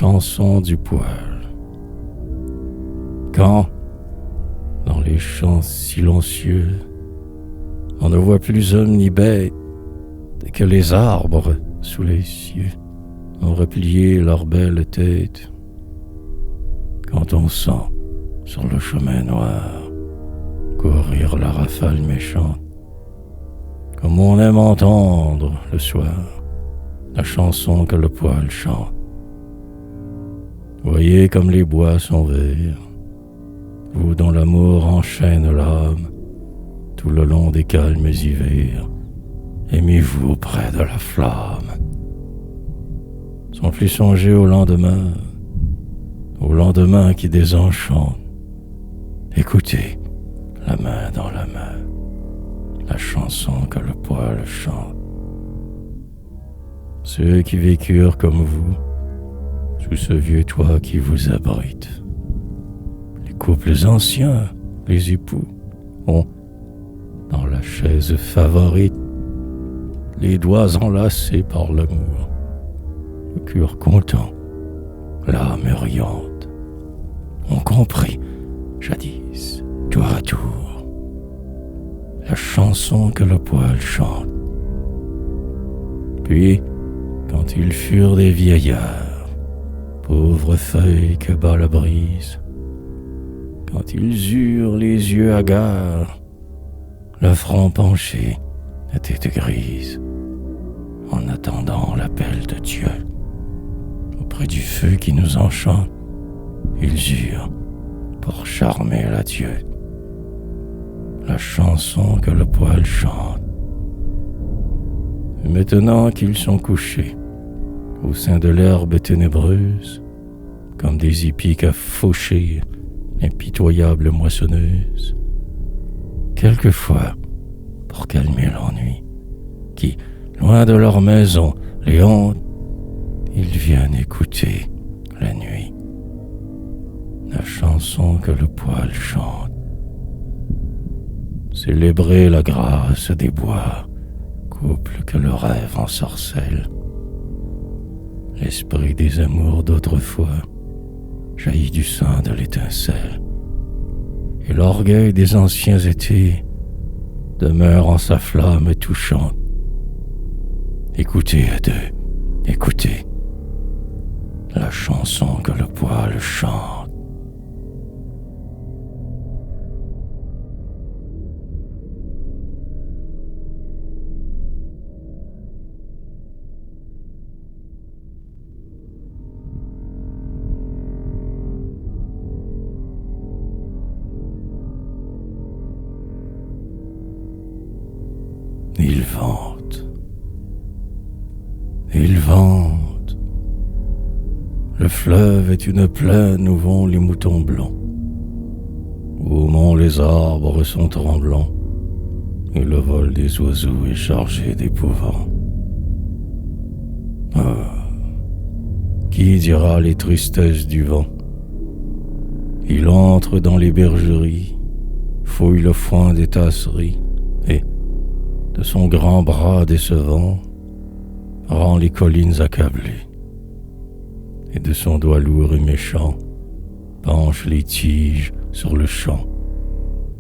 chanson du poêle. Quand, dans les champs silencieux, on ne voit plus homme ni bête, et que les arbres, sous les cieux, ont replié leur belle tête. Quand on sent, sur le chemin noir, courir la rafale méchante, comme on aime entendre, le soir, la chanson que le poêle chante. Voyez comme les bois sont verts, vous dont l'amour enchaîne l'âme, tout le long des calmes hivers, aimez-vous près de la flamme. Sans plus songer au lendemain qui désenchante. Écoutez, la main dans la main, la chanson que le poêle chante. Ceux qui vécurent comme vous, sous ce vieux toit qui vous abrite. Les couples anciens, les époux, ont, dans la chaise favorite, les doigts enlacés par l'amour, le cœur content, l'âme riante, ont compris, jadis, tour à tour, la chanson que le poêle chante. Puis, quand ils furent des vieillards, pauvres feuilles que bat la brise, quand ils eurent les yeux hagards, le front penché, la tête grise, en attendant l'appel de Dieu, auprès du feu qui nous enchante, ils eurent, pour charmer la Dieu, la chanson que le poêle chante. Et maintenant qu'ils sont couchés, au sein de l'herbe ténébreuse, comme des hippiques à faucher, impitoyables moissonneuses, quelquefois, pour calmer l'ennui, qui, loin de leur maison, les hante, ils viennent écouter la nuit la chanson que le poêle chante. Célébrer la grâce des bois, couple que le rêve ensorcelle. L'esprit des amours d'autrefois jaillit du sein de l'étincelle, et l'orgueil des anciens étés demeure en sa flamme touchante. Écoutez à deux, écoutez la chanson que le poêle chante. Il vente, il vente. Le fleuve est une plaine où vont les moutons blancs, où au mont les arbres sont tremblants, et le vol des oiseaux est chargé d'épouvant. Ah, qui dira les tristesses du vent? Il entre dans les bergeries, fouille le foin des tasseries, et, de son grand bras décevant, rend les collines accablées, et de son doigt lourd et méchant, penche les tiges sur le champ,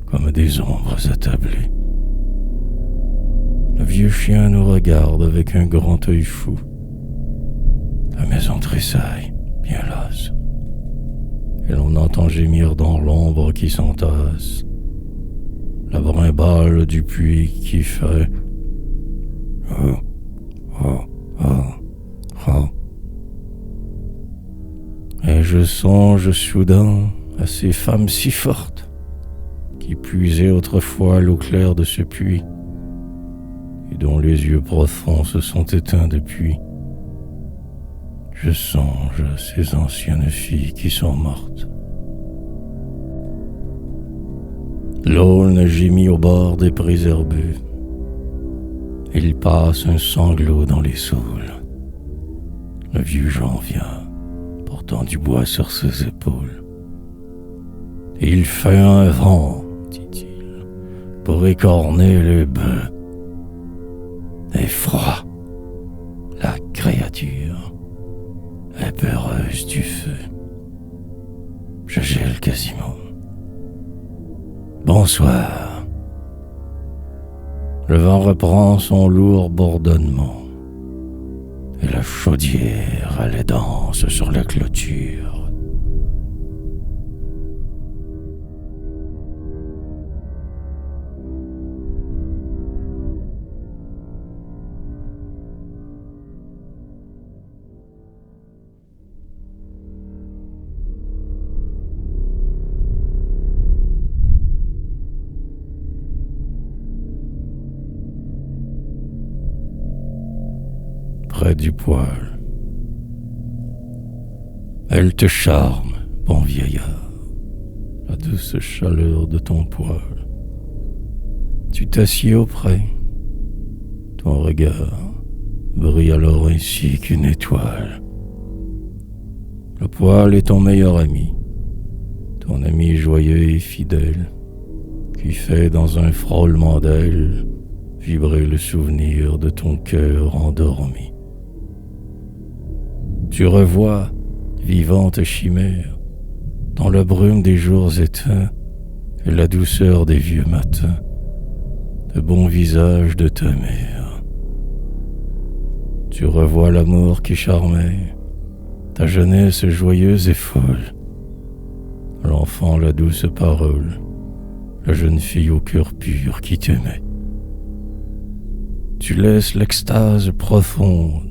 comme des ombres attablées. Le vieux chien nous regarde avec un grand œil fou. La maison tressaille, bien lasse, et l'on entend gémir dans l'ombre qui s'entasse la brimbale du puits qui fait oh, oh, oh, oh. Et je songe soudain à ces femmes si fortes qui puisaient autrefois l'eau claire de ce puits et dont les yeux profonds se sont éteints depuis. Je songe à ces anciennes filles qui sont mortes. L'aulne gémit au bord des prés herbeux. Il passe un sanglot dans les saules. Le vieux Jean vient, portant du bois sur ses épaules. Il fait un vent, dit-il, pour écorner les bœufs. Et froid, la créature est peureuse du bonsoir. Le vent reprend son lourd bourdonnement, et la chaudière allait danse sur la clôture. Près du poêle, elle te charme, bon vieillard, la douce chaleur de ton poêle. Tu t'assieds auprès, ton regard brille alors ainsi qu'une étoile. Le poêle est ton meilleur ami, ton ami joyeux et fidèle, qui fait dans un frôlement d'ailes vibrer le souvenir de ton cœur endormi. Tu revois, vivante chimère, dans la brume des jours éteints et la douceur des vieux matins, le bon visage de ta mère. Tu revois l'amour qui charmait, ta jeunesse joyeuse et folle, l'enfant, la douce parole, la jeune fille au cœur pur qui t'aimait. Tu laisses l'extase profonde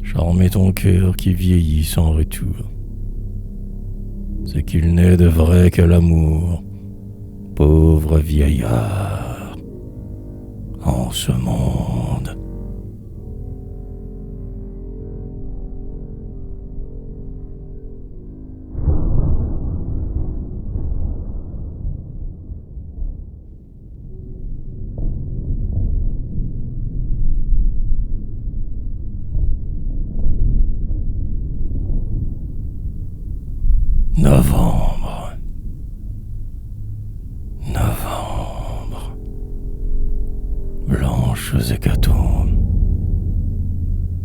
charmer ton cœur qui vieillit sans retour. C'est qu'il n'est de vrai que l'amour, pauvre vieillard, en ce monde. Novembre. Novembre. Blanches hécatombes.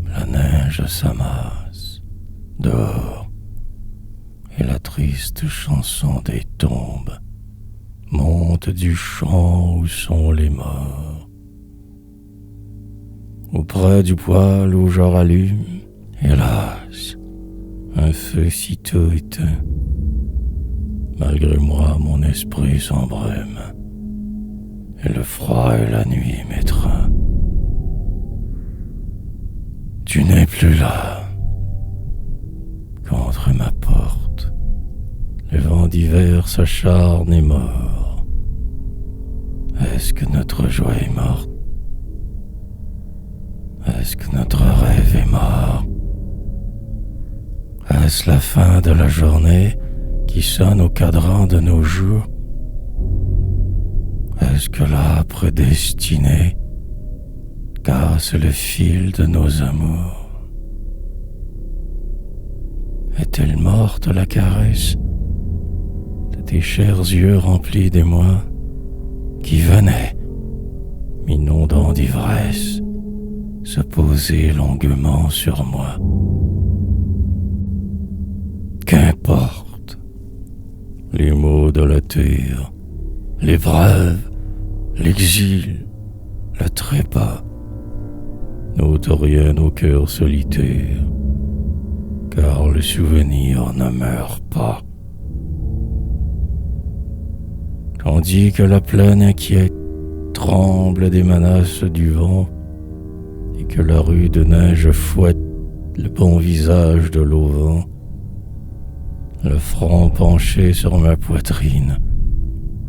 La neige s'amasse dehors et la triste chanson des tombes monte du champ où sont les morts. Auprès du poêle où je rallume, hélas, un feu sitôt éteint. Malgré moi, mon esprit s'embrème, et le froid et la nuit m'étreint. Tu n'es plus là. Contre ma porte, les vents d'hiver s'acharnent et mordent. Est-ce que notre joie est morte? Est-ce que notre rêve est mort? Est-ce la fin de la journée qui sonne au cadran de nos jours? Est-ce que la prédestinée casse le fil de nos amours? Est-elle morte la caresse de tes chers yeux remplis d'émoi qui venaient, m'inondant d'ivresse, se poser longuement sur moi? Qu'importe, les maux de la terre, l'épreuve, l'exil, le trépas n'ôtent rien au cœur solitaire, car le souvenir ne meurt pas. Tandis que la plaine inquiète tremble des menaces du vent, et que la rue de neige fouette le bon visage de l'auvent, le front penché sur ma poitrine,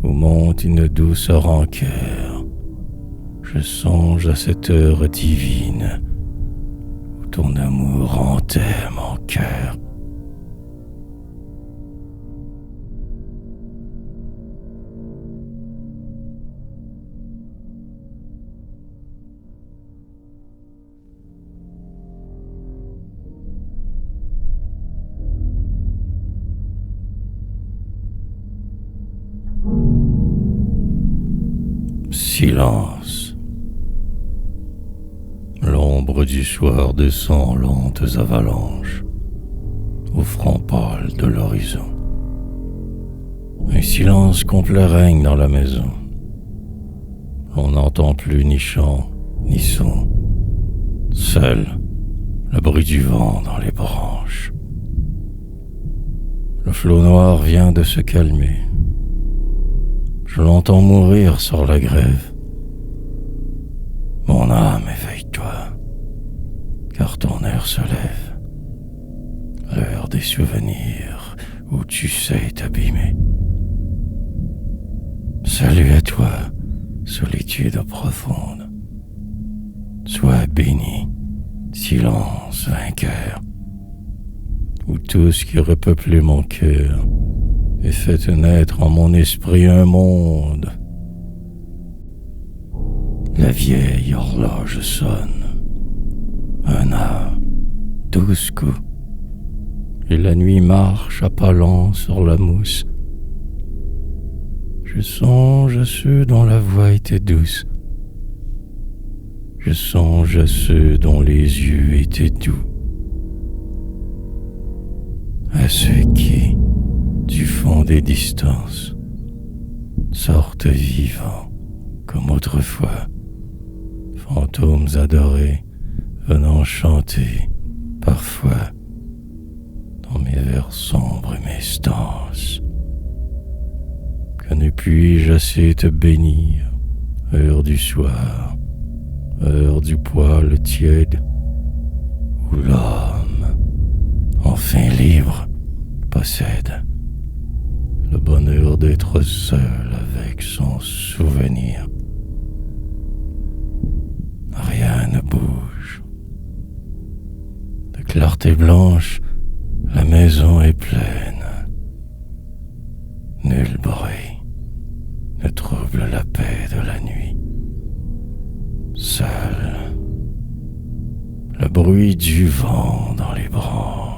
où monte une douce rancœur, je songe à cette heure divine où ton amour hantait mon cœur. Silence. L'ombre du soir descend en lentes avalanches au front pâle de l'horizon. Un silence complet règne dans la maison. On n'entend plus ni chant, ni son. Seul le bruit du vent dans les branches. Le flot noir vient de se calmer. Je l'entends mourir sur la grève. Mon âme, éveille-toi, car ton heure se lève. L'heure des souvenirs où tu sais t'abîmer. Salut à toi, solitude profonde. Sois béni, silence vainqueur, où tout ce qui repeuplait mon cœur et fait naître en mon esprit un monde. La vieille horloge sonne, un art, 12 coups, et la nuit marche à pas lents sur la mousse. Je songe à ceux dont la voix était douce. Je songe à ceux dont les yeux étaient doux. À ceux qui, du fond des distances, sortent vivants comme autrefois, fantômes adorés venant chanter parfois dans mes vers sombres et mes stances. Que ne puis-je assez te bénir, heure du soir, heure du poil tiède, où l'homme, enfin libre, possède le bonheur d'être seul avec son souvenir. Rien ne bouge. De clarté blanche, la maison est pleine. Nul bruit ne trouble la paix de la nuit. Seul le bruit du vent dans les branches.